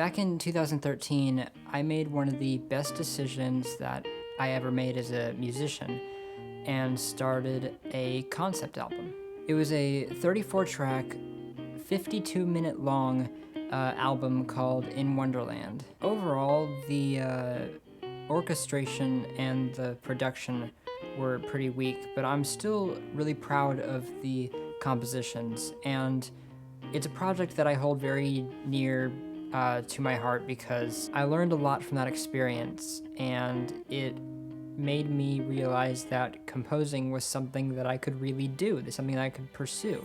Back in 2013, I made one of the best decisions that I ever made as a musician and started a concept album. It was a 34-track, 52-minute long album called In Wonderland. Overall, the orchestration and the production were pretty weak, but I'm still really proud of the compositions, and it's a project that I hold very near to my heart because I learned a lot from that experience, and it made me realize that composing was something that I could really do, something that I could pursue.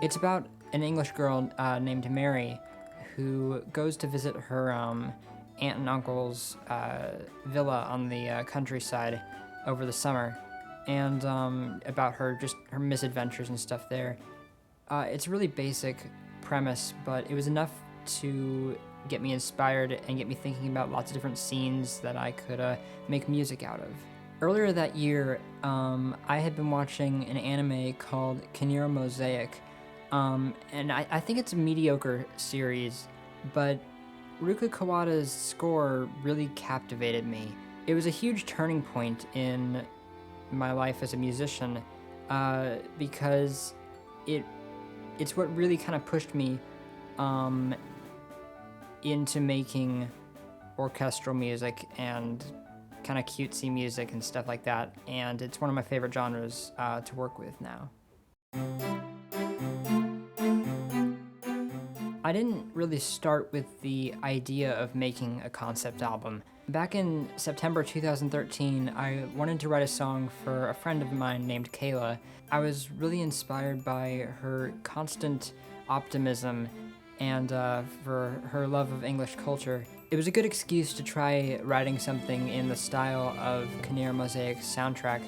It's about an English girl named Mary who goes to visit her aunt and uncle's villa on the countryside over the summer, and about her misadventures and stuff there. It's a really basic premise, but it was enough to get me inspired and get me thinking about lots of different scenes that I could make music out of. Earlier that year, I had been watching an anime called kin-iro, and I think it's a mediocre series, but Ruka Kawada's score really captivated me. It was a huge turning point in my life as a musician, because it's what really kind of pushed me into making orchestral music and kind of cutesy music and stuff like that, and it's one of my favorite genres to work with now. I didn't really start with the idea of making a concept album. Back in September 2013, I wanted to write a song for a friend of mine named Kayla. I was really inspired by her constant optimism and for her love of English culture. It was a good excuse to try writing something in the style of kin-iro Mosaic's soundtrack.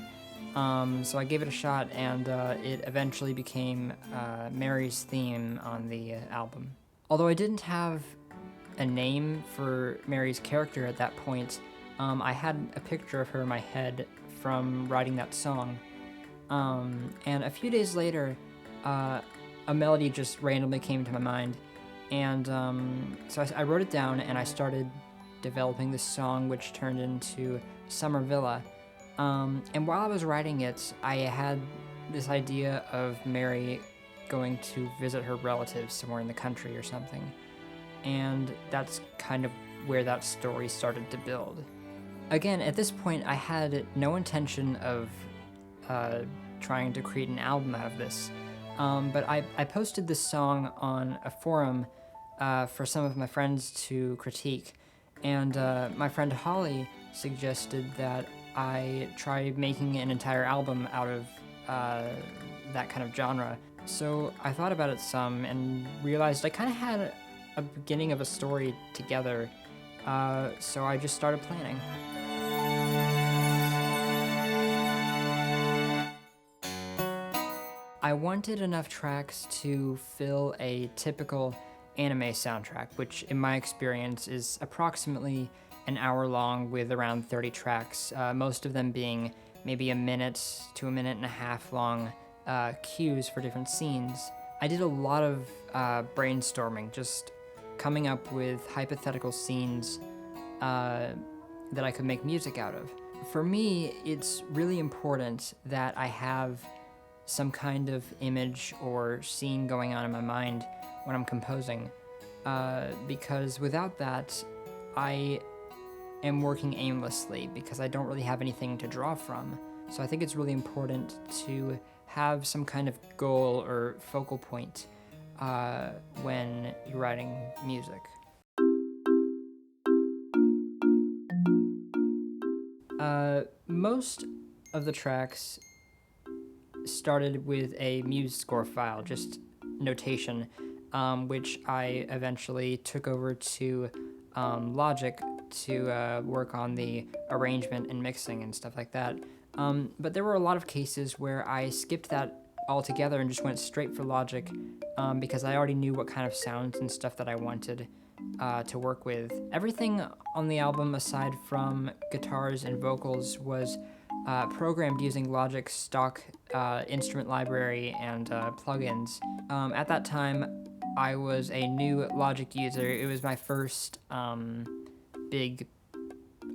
So I gave it a shot, and it eventually became Mary's theme on the album. Although I didn't have a name for Mary's character at that point, I had a picture of her in my head from writing that song. And a few days later, a melody just randomly came to my mind, and so I wrote it down and I started developing this song, which turned into Summer Villa. And while I was writing it, I had this idea of Mary going to visit her relatives somewhere in the country or something. And that's kind of where that story started to build. Again, at this point, I had no intention of trying to create an album out of this. But I posted this song on a forum for some of my friends to critique. And my friend Holly suggested that I try making an entire album out of that kind of genre. So I thought about it some and realized I kind of had a beginning of a story together, so I just started planning. I wanted enough tracks to fill a typical anime soundtrack, which in my experience is approximately an hour long with around 30 tracks, most of them being maybe a minute to a minute and a half long cues for different scenes. I did a lot of brainstorming, just coming up with hypothetical scenes that I could make music out of. For me, it's really important that I have some kind of image or scene going on in my mind when I'm composing, because without that, I am working aimlessly because I don't really have anything to draw from. So I think it's really important to have some kind of goal or focal point when you're writing music. Most of the tracks started with a MuseScore file, just notation, which I eventually took over to Logic to work on the arrangement and mixing and stuff like that. But there were a lot of cases where I skipped that altogether and just went straight for Logic because I already knew what kind of sounds and stuff that I wanted to work with. Everything on the album, aside from guitars and vocals, was programmed using Logic's stock instrument library and plugins. At that time, I was a new Logic user. It was my first big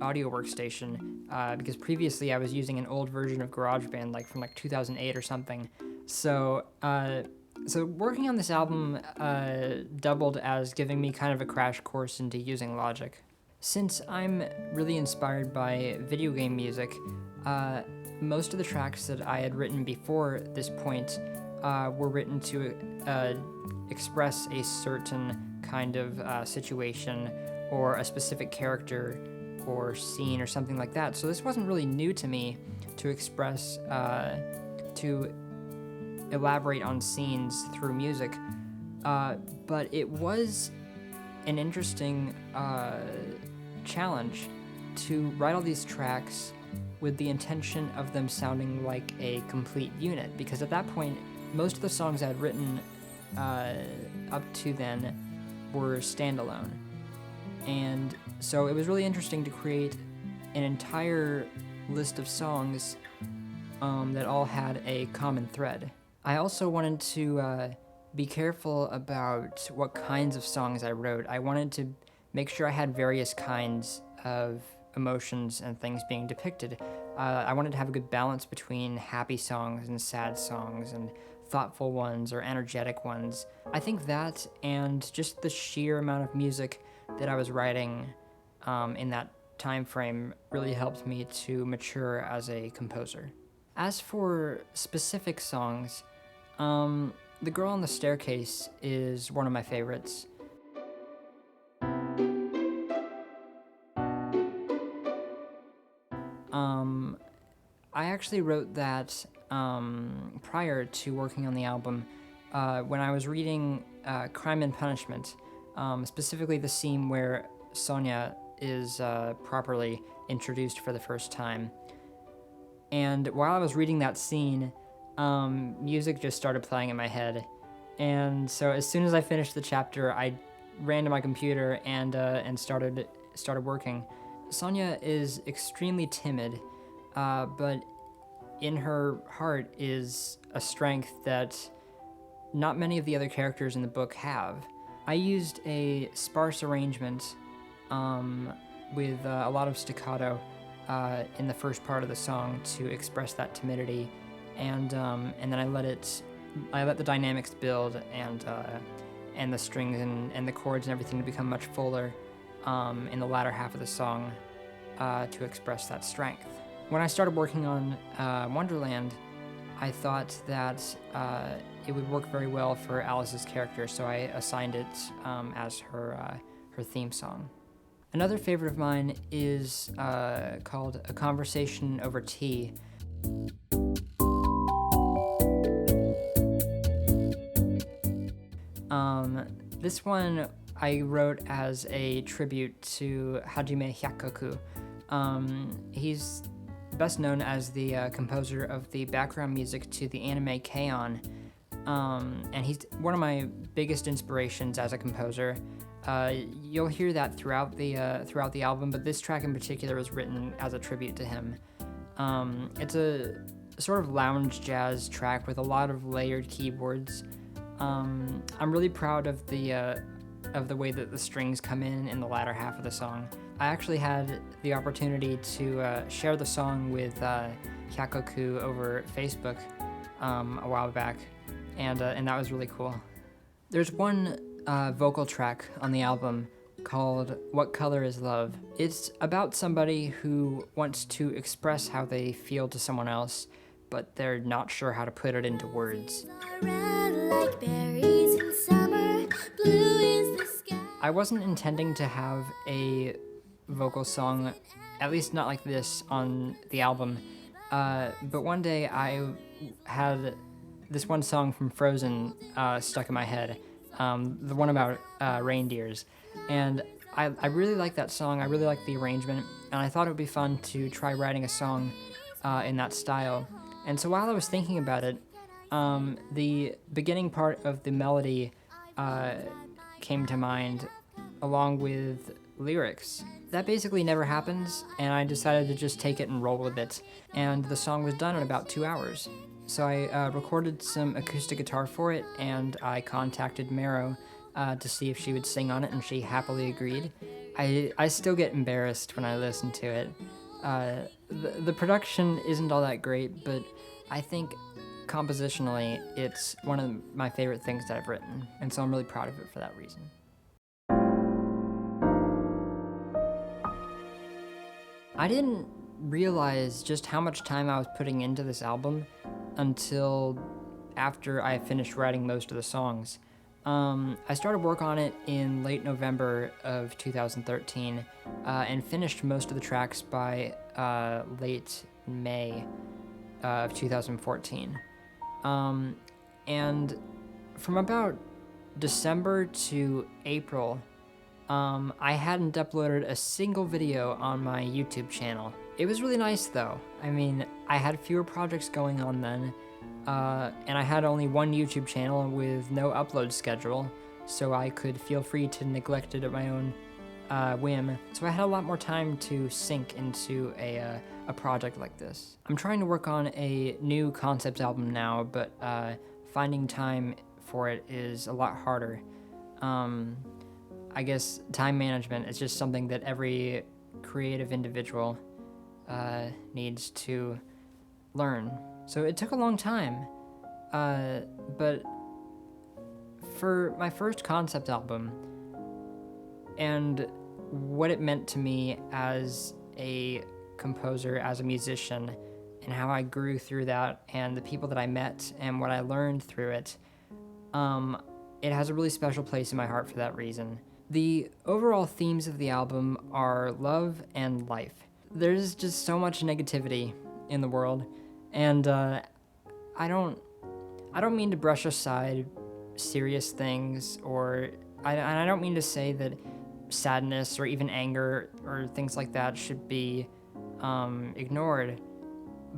audio workstation because previously I was using an old version of GarageBand, like from like 2008 or something. So working on this album doubled as giving me kind of a crash course into using Logic. Since I'm really inspired by video game music, most of the tracks that I had written before this point were written to express a certain kind of situation or a specific character or scene or something like that. So this wasn't really new to me to express, to elaborate on scenes through music, but it was an interesting challenge to write all these tracks with the intention of them sounding like a complete unit, because at that point most of the songs I had written up to then were standalone, and so it was really interesting to create an entire list of songs that all had a common thread. I also wanted to be careful about what kinds of songs I wrote. I wanted to make sure I had various kinds of emotions and things being depicted. I wanted to have a good balance between happy songs and sad songs and thoughtful ones or energetic ones. I think that and just the sheer amount of music that I was writing in that time frame really helped me to mature as a composer. As for specific songs, The Girl on the Staircase is one of my favorites. I actually wrote that prior to working on the album when I was reading Crime and Punishment, specifically the scene where Sonia is properly introduced for the first time. And while I was reading that scene, music just started playing in my head. And so as soon as I finished the chapter, I ran to my computer and started working. Sonia is extremely timid, but in her heart is a strength that not many of the other characters in the book have. I used a sparse arrangement with a lot of staccato in the first part of the song to express that timidity, and then I let the dynamics build and the strings and the chords and everything to become much fuller in the latter half of the song to express that strength. When I started working on Wonderland, I thought that it would work very well for Alice's character, so I assigned it as her theme song. Another favorite of mine is called A Conversation Over Tea. This one I wrote as a tribute to Hajime Hyakkoku. He's best known as the composer of the background music to the anime K-On! And he's one of my biggest inspirations as a composer. You'll hear that throughout the album, but this track in particular was written as a tribute to him. It's a sort of lounge jazz track with a lot of layered keyboards. I'm really proud of the way that the strings come in the latter half of the song. I actually had the opportunity to share the song with Hyakkoku over Facebook a while back, and that was really cool. There's one vocal track on the album called What Color Is Love? It's about somebody who wants to express how they feel to someone else, but they're not sure how to put it into words. I wasn't intending to have a vocal song, at least not like this, on the album, but one day I had this one song from Frozen stuck in my head, the one about reindeers, and I really like that song. I really like the arrangement, and I thought it would be fun to try writing a song in that style. And so while I was thinking about it, the beginning part of the melody came to mind along with lyrics. That basically never happens, and I decided to just take it and roll with it, and the song was done in about 2 hours. So I recorded some acoustic guitar for it, and I contacted Mero to see if she would sing on it, and she happily agreed. I still get embarrassed when I listen to it. The production isn't all that great, but I think compositionally it's one of my favorite things that I've written, and so I'm really proud of it for that reason. I didn't realize just how much time I was putting into this album until after I finished writing most of the songs. I started work on it in late November of 2013 and finished most of the tracks by late May of 2014. And from about December to April, I hadn't uploaded a single video on my YouTube channel. It was really nice though. I mean, I had fewer projects going on then, and I had only one YouTube channel with no upload schedule, so I could feel free to neglect it at my own whim. So I had a lot more time to sink into a project like this. I'm trying to work on a new concept album now, but finding time for it is a lot harder. I guess time management is just something that every creative individual needs to learn. So it took a long time, but for my first concept album and what it meant to me as a composer, as a musician, and how I grew through that, and the people that I met and what I learned through it, it has a really special place in my heart for that reason. The overall themes of the album are love and life. There's just so much negativity in the world, and I don't mean to brush aside serious things, or I don't mean to say that sadness or even anger or things like that should be ignored,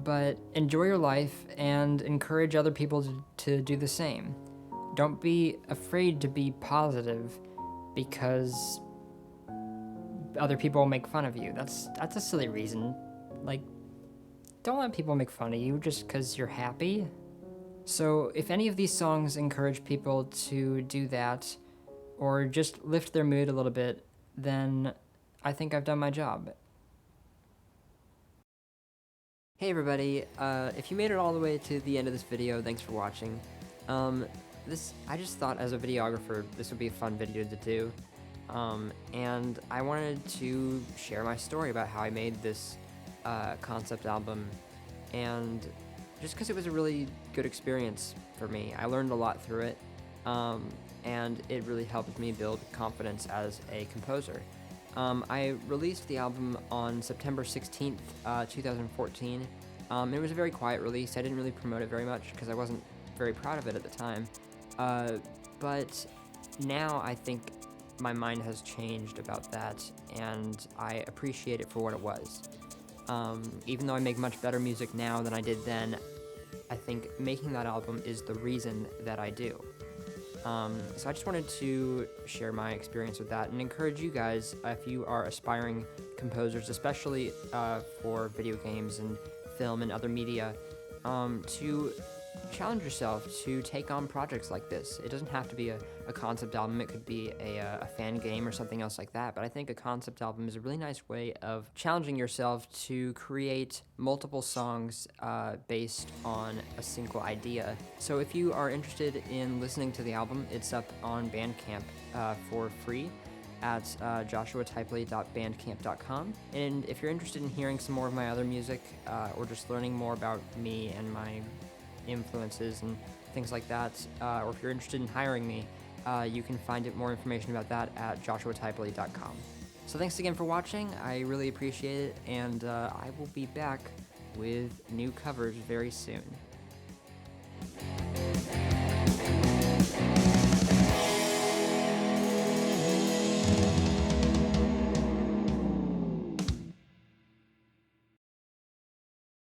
but enjoy your life and encourage other people to do the same. Don't be afraid to be positive because other people will make fun of you. That's a silly reason. Like, don't let people make fun of you just because you're happy. So if any of these songs encourage people to do that, or just lift their mood a little bit, then I think I've done my job. Hey everybody, if you made it all the way to the end of this video, thanks for watching. I just thought as a videographer, this would be a fun video to do. And I wanted to share my story about how I made this concept album, and just because it was a really good experience for me. I learned a lot through it, and it really helped me build confidence as a composer. I released the album on September 16th, 2014. It was a very quiet release. I didn't really promote it very much because I wasn't very proud of it at the time. But now I think my mind has changed about that, and I appreciate it for what it was. Even though I make much better music now than I did then, I think making that album is the reason that I do. So I just wanted to share my experience with that and encourage you guys, if you are aspiring composers, especially for video games and film and other media, to challenge yourself to take on projects like this. It doesn't have to be a concept album. It could be a fan game or something else like that, but I think a concept album is a really nice way of challenging yourself to create multiple songs based on a single idea. So if you are interested in listening to the album, it's up on Bandcamp for free at joshuatypley.bandcamp.com. And if you're interested in hearing some more of my other music, or just learning more about me and my influences and things like that, or if you're interested in hiring me, you can find more information about that at joshuatypley.com. So thanks again for watching. I really appreciate it, and I will be back with new covers very soon.